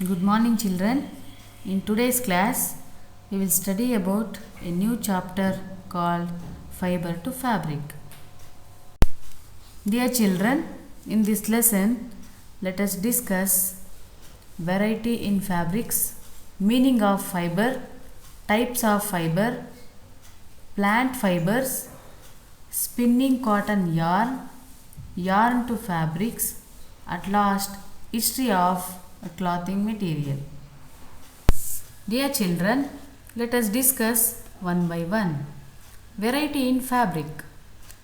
Good morning, children. In today's class, we will study about a new chapter called Fiber to Fabric. Dear children, in this lesson, let us discuss variety in fabrics, meaning of fiber, types of fiber, plant fibers, spinning cotton yarn, yarn to fabrics, at last, history of a clothing material. Dear children, let us discuss one by one. Variety in fabric.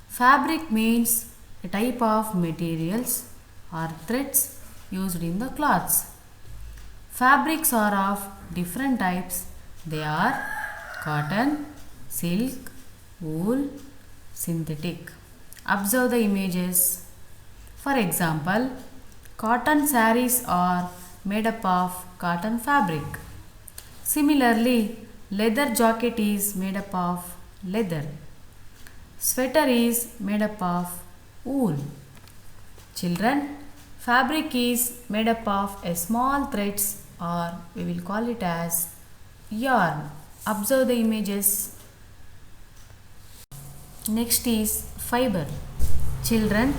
Fabric means a type of materials or threads used in the cloths. Fabrics are of different types. They are cotton, silk, wool, synthetic. Observe the images. For example, cotton sarees are made up of cotton fabric. Similarly, leather jacket is made up of leather. Sweater is made up of wool. Children, fabric is made up of a small threads, or we will call it as yarn. Observe the images. Next is fiber. Children,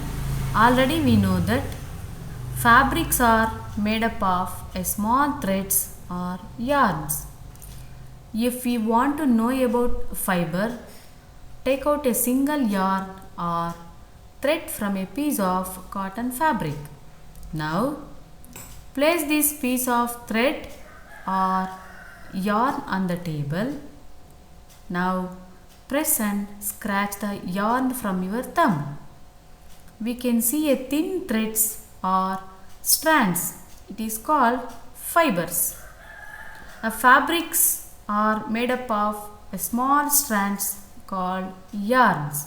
already we know that fabrics are made up of a small threads or yarns. If we want to know about fiber, take out a single yarn or thread from a piece of cotton fabric. Now, place this piece of thread or yarn on the table. Now, press and scratch the yarn from your thumb. We can see a thin threads or strands. It is called fibers. Fabrics are made up of small strands called yarns,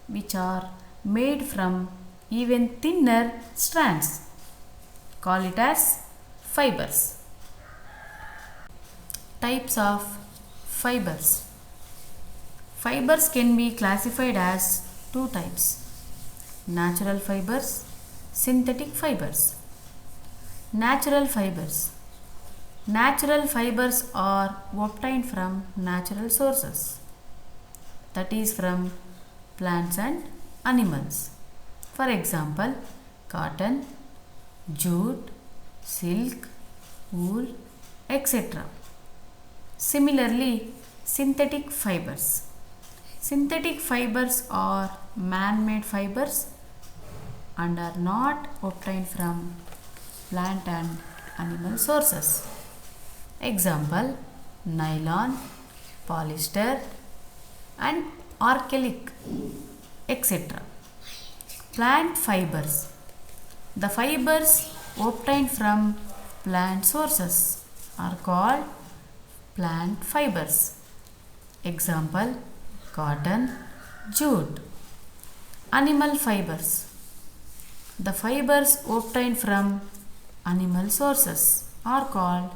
which are made from even thinner strands. Call it as fibers. Types of fibers. Fibers can be classified as two types: natural fibers, synthetic fibers. Natural fibers. Natural fibers are obtained from natural sources, that is from plants and animals. For example, cotton, jute, silk, wool, etc. Similarly, synthetic fibers. Synthetic fibers are man-made fibers and are not obtained from plant and animal sources. Example, nylon, polyester and acrylic, etc. Plant fibers. The fibers obtained from plant sources are called plant fibers. Example, cotton, jute. Animal fibers. The fibers obtained from animal sources are called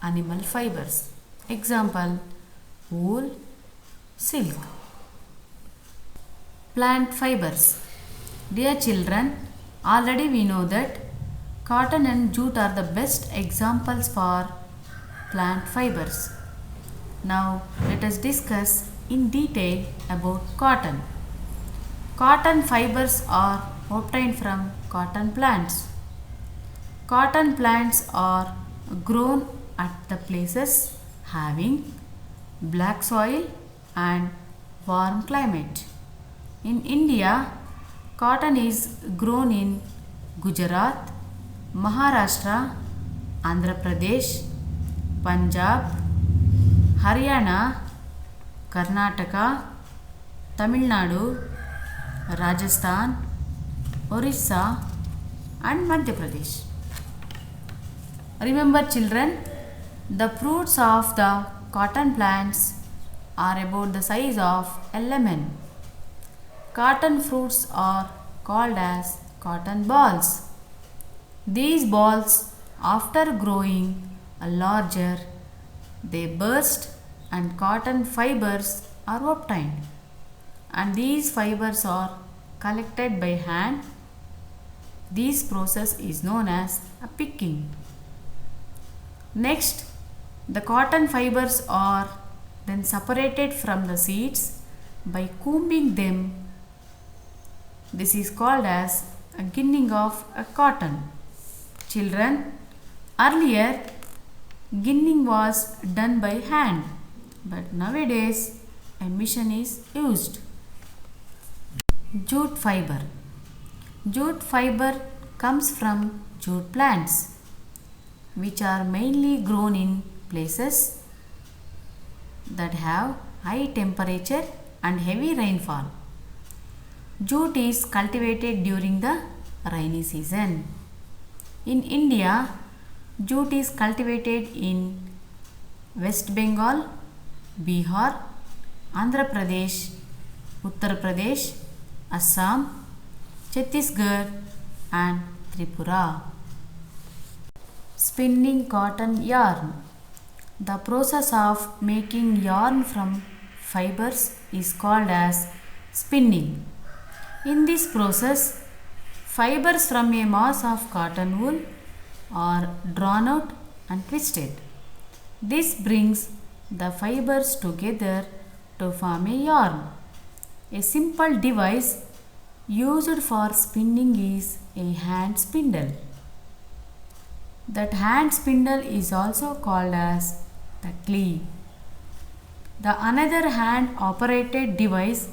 animal fibers. Example, wool, silk. Plant fibers. Dear children, already we know that cotton and jute are the best examples for plant fibers. Now let us discuss in detail about cotton. Cotton fibers are obtained from cotton plants. Cotton plants are grown at the places having black soil and warm climate. In India, cotton is grown in Gujarat, Maharashtra, Andhra Pradesh, Punjab, Haryana, Karnataka, Tamil Nadu, Rajasthan, Orissa and Madhya Pradesh. Remember children, the fruits of the cotton plants are about the size of a lemon. Cotton fruits are called as cotton balls. These balls, after growing larger, they burst and cotton fibers are obtained. And these fibers are collected by hand. This process is known as a picking. Next, the cotton fibers are then separated from the seeds by combing them. This is called as a ginning of a cotton. Children, earlier ginning was done by hand, but nowadays a machine is used. Jute fiber. Jute fiber comes from jute plants, which are mainly grown in places that have high temperature and heavy rainfall. Jute is cultivated during the rainy season. In India, jute is cultivated in West Bengal, Bihar, Andhra Pradesh, Uttar Pradesh, Assam, Chhattisgarh and Tripura. Spinning cotton yarn. The process of making yarn from fibers is called as spinning. In this process, fibers from a mass of cotton wool are drawn out and twisted. This brings the fibers together to form a yarn. A simple device used for spinning is a hand spindle. That hand spindle is also called as the cleave. The another hand operated device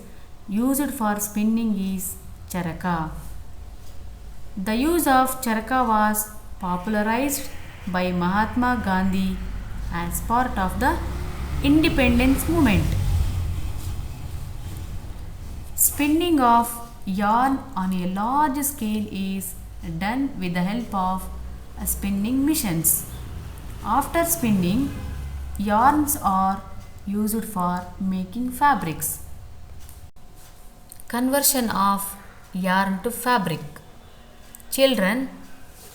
used for spinning is charaka. The use of charaka was popularized by Mahatma Gandhi as part of the independence movement. Spinning of yarn on a large scale is done with the help of spinning machines. After spinning, yarns are used for making fabrics. Conversion of yarn to fabric. Children,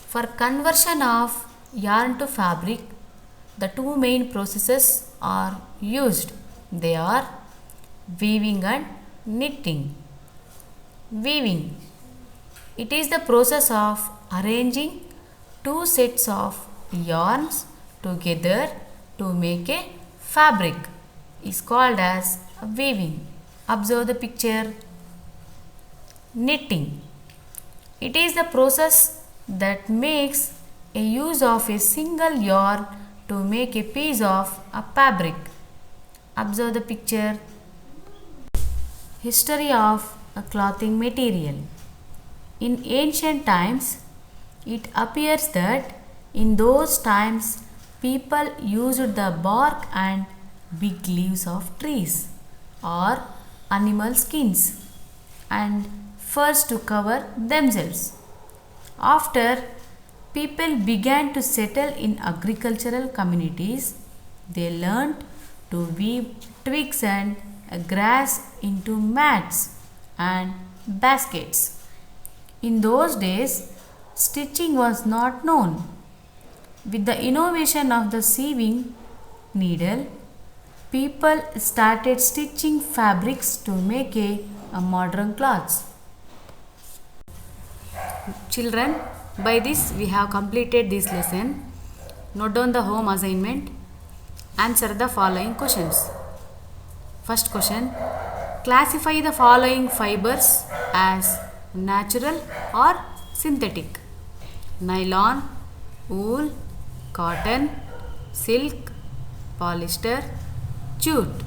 for conversion of yarn to fabric, the two main processes are used. They are weaving and knitting. Weaving. It is the process of arranging two sets of yarns together to make a fabric is called as weaving. Observe the picture. Knitting. It is the process that makes a use of a single yarn to make a piece of a fabric. Observe the picture. History of a clothing material. In ancient times, it appears that in those times people used the bark and big leaves of trees or animal skins and furs to cover themselves. After people began to settle in agricultural communities, they learned to weave twigs and grass into mats and baskets. In those days, stitching was not known. With the innovation of the sewing needle, people started stitching fabrics to make a modern clothes. Children, by this we have completed this lesson. Note down the home assignment. Answer the following questions. First question. Classify the following fibers as natural or synthetic. Nylon, wool, cotton, silk, polyester, jute.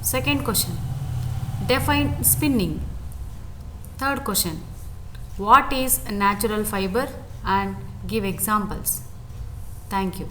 Second question. Define spinning. Third question. What is a natural fiber and give examples. Thank you.